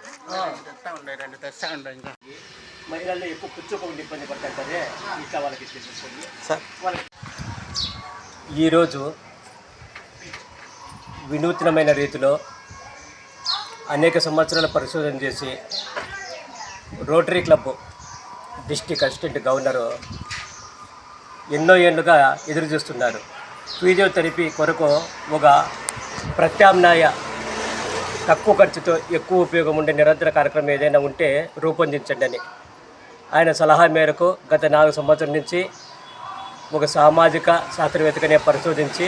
తెస్తా ఉండే ఇంకా మహిళల్లో ఎక్కువ కూర్చోకుండా ఇబ్బంది పడతారే ఇంకా వాళ్ళకి ఇచ్చేసేసుకోండి సార్. ఈరోజు వినూత్నమైన రీతిలో అనేక సంవత్సరాల పరిశోధన చేసి rotary club district assistant governor ఎన్నో ఏళ్ళుగా ఎదురు చూస్తున్నారు. ఫిజియోథెరపీ కొరకు ఒక ప్రత్యామ్నాయ తక్కువ ఖర్చుతో ఎక్కువ ఉపయోగం ఉండే నిరంతర కార్యక్రమం ఏదైనా ఉంటే రూపొందించండి అని ఆయన సలహా మేరకు గత 4 సంవత్సరాల నుంచి ఒక సామాజిక శాస్త్రవేత్తగానే పరిశోధించి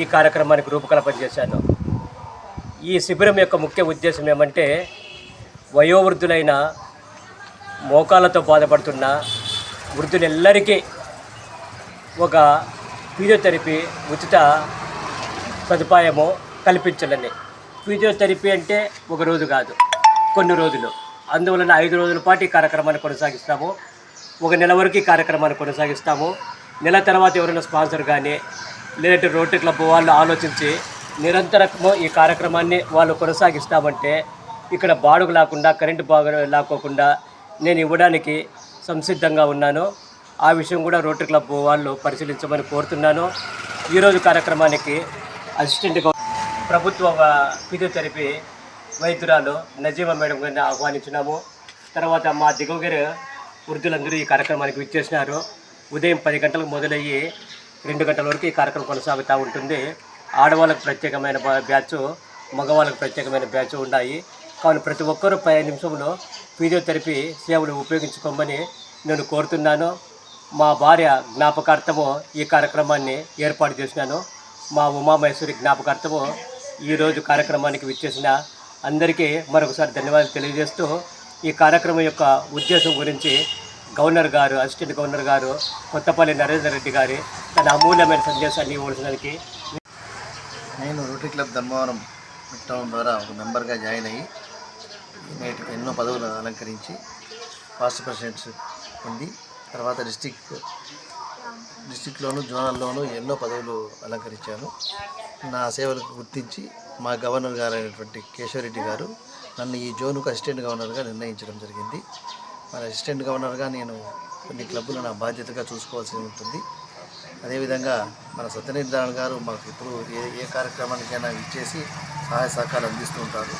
ఈ కార్యక్రమానికి రూపకల్పన చేశాను. ఈ శిబిరం యొక్క ముఖ్య ఉద్దేశం ఏమంటే వయోవృద్ధులైన మోకాళ్ళతో బాధపడుతున్న వృద్ధులెల్లరికీ ఒక ఫిజియోథెరపీ ఉచిత సదుపాయము కల్పించాలని. ఫిజియోథెరపీ అంటే ఒక రోజు కాదు, కొన్ని రోజులు. అందువలన 5 రోజుల పాటు ఈ కార్యక్రమాన్ని కొనసాగిస్తాము. ఒక నెల వరకు ఈ కార్యక్రమాన్ని కొనసాగిస్తాము. నెల తర్వాత ఎవరైనా స్పాన్సర్ కానీ లేదంటే రోటరీ క్లబ్ వాళ్ళు ఆలోచించి నిరంతరము ఈ కార్యక్రమాన్ని వాళ్ళు కొనసాగిస్తామంటే ఇక్కడ బాడుగు లేకుండా కరెంటు బాగా లేకోకుండా నేను ఇవ్వడానికి సంసిద్ధంగా ఉన్నాను. ఆ విషయం కూడా రోటరీ క్లబ్ వాళ్ళు పరిశీలించమని కోరుతున్నాను. ఈరోజు కార్యక్రమానికి అసిస్టెంట్గా ప్రభుత్వ ఫిజియోథెరపీ వైద్యురాలు నజీమా మేడం గారిని ఆహ్వానించినాము. తర్వాత మా దిగువగిరి వృద్ధులందరూ ఈ కార్యక్రమానికి విచ్చేసినారు. ఉదయం 10 గంటలకు మొదలయ్యి 2 గంటల వరకు ఈ కార్యక్రమం కొనసాగుతూ ఉంటుంది. ఆడవాళ్ళకు ప్రత్యేకమైన బ్యాచ్, మగవాళ్ళకు ప్రత్యేకమైన బ్యాచ్ ఉన్నాయి. కావున ప్రతి ఒక్కరూ 10 నిమిషంలో ఫిజియోథెరపీ సేవలు ఉపయోగించుకోమని నేను కోరుతున్నాను. మా భార్య జ్ఞాపకార్థము ఈ కార్యక్రమాన్ని ఏర్పాటు చేసినాను. మా ఉమామహేశ్వరి జ్ఞాపకార్థము ఈరోజు కార్యక్రమానికి విచ్చేసిన అందరికీ మరొకసారి ధన్యవాదాలు తెలియజేస్తూ ఈ కార్యక్రమం యొక్క ఉద్దేశం గురించి గవర్నర్ గారు, అసిస్టెంట్ గవర్నర్ గారు కొత్తపల్లి నరేందర్ రెడ్డి గారి తన అమూల్యమైన సందేశాన్ని ఇవ్వడానికి నేను రోటరీ క్లబ్ ధర్మవరం టౌన్ ద్వారా ఒక మెంబర్గా జాయిన్ అయ్యి నేటికి ఎన్నో పదవులు అలంకరించి పాస్ట్ ప్రెసిడెంట్స్ ఉంది. తర్వాత డిస్టిక్లోను జోనల్లోనూ ఎన్నో పదవులు అలంకరించాను. నా సేవలకు గుర్తించి మా గవర్నర్ గారు అయినటువంటి కేశవరెడ్డి గారు నన్ను ఈ జోన్కు అసిస్టెంట్ గవర్నర్గా నిర్ణయించడం జరిగింది. మరి అసిస్టెంట్ గవర్నర్గా నేను కొన్ని క్లబ్బులు నా బాధ్యతగా చూసుకోవాల్సి ఉంటుంది. అదేవిధంగా మన సత్యనారాయణ గారు మాకు ఇప్పుడు ఏ కార్యక్రమానికైనా ఇచ్చేసి సహాయ సహకారాలు అందిస్తూ ఉంటారు.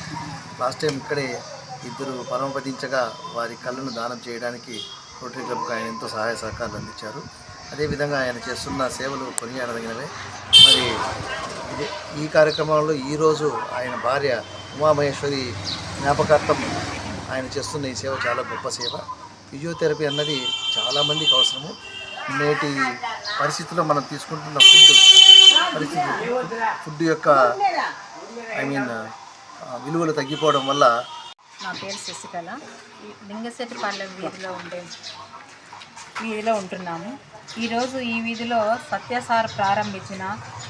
లాస్ట్ టైం ఇక్కడే 2 పరమపదించగా వారి కళ్ళను దానం చేయడానికి రోటరీ క్లబ్కి ఆయన ఎంతో సహాయ సహకారాలు అందించారు. అదేవిధంగా ఆయన చేస్తున్న సేవలు కొనియాడదగినవే. మరి ఈ కార్యక్రమంలో ఈరోజు ఆయన భార్య ఉమామహేశ్వరి జ్ఞాపకార్థం ఆయన చేస్తున్న ఈ సేవ చాలా గొప్ప సేవ. ఫిజియోథెరపీ అన్నది చాలామందికి అవసరము. నేటి పరిస్థితుల్లో మనం తీసుకుంటున్న ఫుడ్ యొక్క విలువలు తగ్గిపోవడం వల్ల. నా పేరు శశికళ. లింగశెట్టిపల్లె వీధిలో ఉంటున్నాము. ఈరోజు ఈ వీధిలో సత్యసార్ ప్రారంభించిన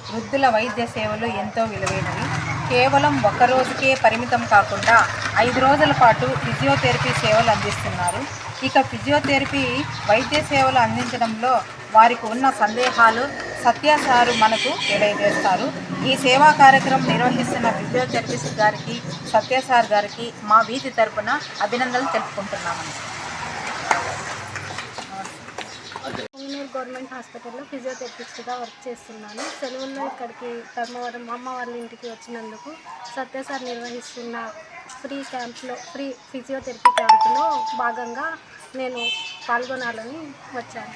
వృద్ధుల వైద్య సేవలు ఎంతో విలువైనవి. కేవలం 1 రోజుకే పరిమితం కాకుండా 5 రోజుల పాటు ఫిజియోథెరపీ సేవలు అందిస్తున్నారు. ఇక ఫిజియోథెరపీ వైద్య సేవలు అందించడంలో వారికి ఉన్న సందేహాలు సత్యసారు మనకు తెలియజేస్తారు. ఈ సేవా కార్యక్రమం నిర్వహిస్తున్న ఫిజియోథెరపిస్ట్ గారికి, సత్యసార్ గారికి మా వీధి తరపున అభినందనలు తెలుపుకుంటున్నామని. పొంగనూరు గవర్నమెంట్ హాస్పిటల్లో ఫిజియోథెరపిస్ట్గా వర్క్ చేస్తున్నాను. సెలవుల్లో ఇక్కడికి ధర్మవరం అమ్మ వాళ్ళ ఇంటికి వచ్చినందుకు సత్యసార్ నిర్వహిస్తున్న ఫ్రీ ఫిజియోథెరపీ క్యాంపులో భాగంగా నేను పాల్గొనాలని వచ్చాను.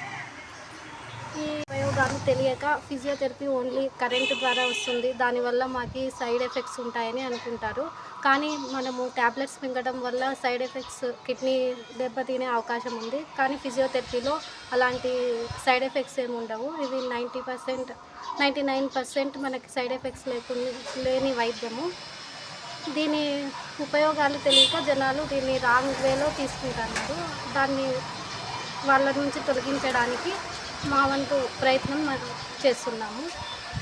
ఈ ఉపయోగాలు తెలియక ఫిజియోథెరపీ ఓన్లీ కరెంటు ద్వారా వస్తుంది, దానివల్ల మాకు సైడ్ ఎఫెక్ట్స్ ఉంటాయని అనుకుంటారు. కానీ మనము ట్యాబ్లెట్స్ మింగడం వల్ల సైడ్ ఎఫెక్ట్స్, కిడ్నీ దెబ్బతినే అవకాశం ఉంది. కానీ ఫిజియోథెరపీలో అలాంటి సైడ్ ఎఫెక్ట్స్ ఏమి ఉండవు. ఇది 99% మనకి సైడ్ ఎఫెక్ట్స్ లేని వైద్యము. దీని ఉపయోగాలు తెలియక జనాలు దీన్ని రాంగ్ వేలో తీసుకుంటున్నారు. దాన్ని వాళ్ళ నుంచి తొలగించడానికి మా వంతు ప్రయత్నం చేస్తున్నాము.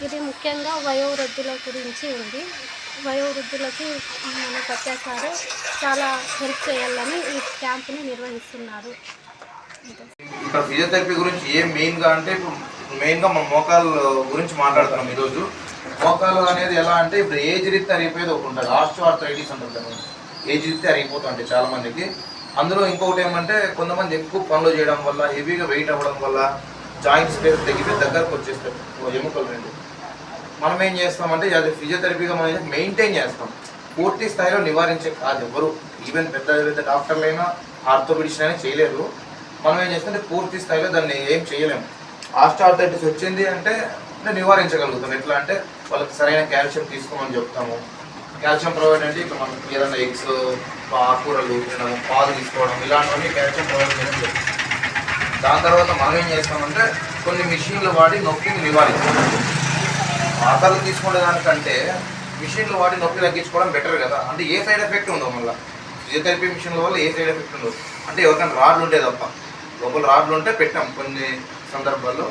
ఇది ముఖ్యంగా వయోవృద్ధుల గురించి ఉంది. వయోవృద్ధులకి మన సత్యసారు చాలా హెల్ప్ చేయాలని ఈ క్యాంపుని నిర్వహిస్తున్నారు. ఇక్కడ ఫిజియోథెరపీ గురించి ఏం మెయిన్గా అంటే మెయిన్గా మన మోకాలు గురించి మాట్లాడుతున్నాం ఈరోజు. మోకాలు అనేది ఎలా అంటే ఇప్పుడు ఏజ్ రీత్యా రిపేర్ ఒకటి ఉంటుంది, ఆస్టియోఆర్థరైటిస్ అంటారు కదా. ఏజ్ ఇస్తే అరిగిపోతుంటాయి చాలామందికి. అందులో ఇంకొకటి ఏమంటే కొంతమంది ఎక్కువ పనులు చేయడం వల్ల హెవీగా వెయిట్ అవ్వడం వల్ల జాయింట్ స్పేస్ తగ్గిపోయి దగ్గరకు వచ్చేస్తాయి ఎముకలు రెండు. మనం ఏం చేస్తామంటే అది ఫిజియోథెరపీగా మనం మెయింటైన్ చేస్తాం, పూర్తి స్థాయిలో నివారించే కాదు ఎవరు, ఈవెన్ పెద్ద పెద్ద డాక్టర్లైనా ఆర్థోపెడిషన్ అయినా చేయలేరు. మనం ఏం చేస్తామంటే పూర్తి స్థాయిలో దాన్ని ఏం చేయలేము. ఆస్టియోఆర్థరైటిస్ వచ్చింది అంటే నివారించగలుగుతాం. ఎట్లా అంటే వాళ్ళకి సరైన కాల్షియం తీసుకోమని చెప్తాము. కాల్షియం ప్రొవైడ్ అంటే ఇప్పుడు మనకి ఏదైనా ఎగ్స్, ఆకుకూరలు తినడం, పాలు తీసుకోవడం, ఇలాంటివన్నీ కాల్షియం ప్రొవైడ్ చేయడం చెప్తాం. దాని తర్వాత మనం ఏం చేస్తామంటే కొన్ని మిషన్లు వాడి నొప్పిని నివారిస్తాం. ఆకలి తీసుకునే దానికంటే మిషన్లు వాడి నొప్పి తగ్గించుకోవడం బెటర్ కదా. అంటే ఏ సైడ్ ఎఫెక్ట్ ఉండవు, మళ్ళీ ఫిజియోథెరపీ మిషన్ల వల్ల ఏ సైడ్ ఎఫెక్ట్ ఉండదు. అంటే ఎవరికైనా రాడ్లు ఉంటే తప్ప, లోపల రాడ్లు ఉంటే పెట్టాం కొన్ని సందర్భాల్లో.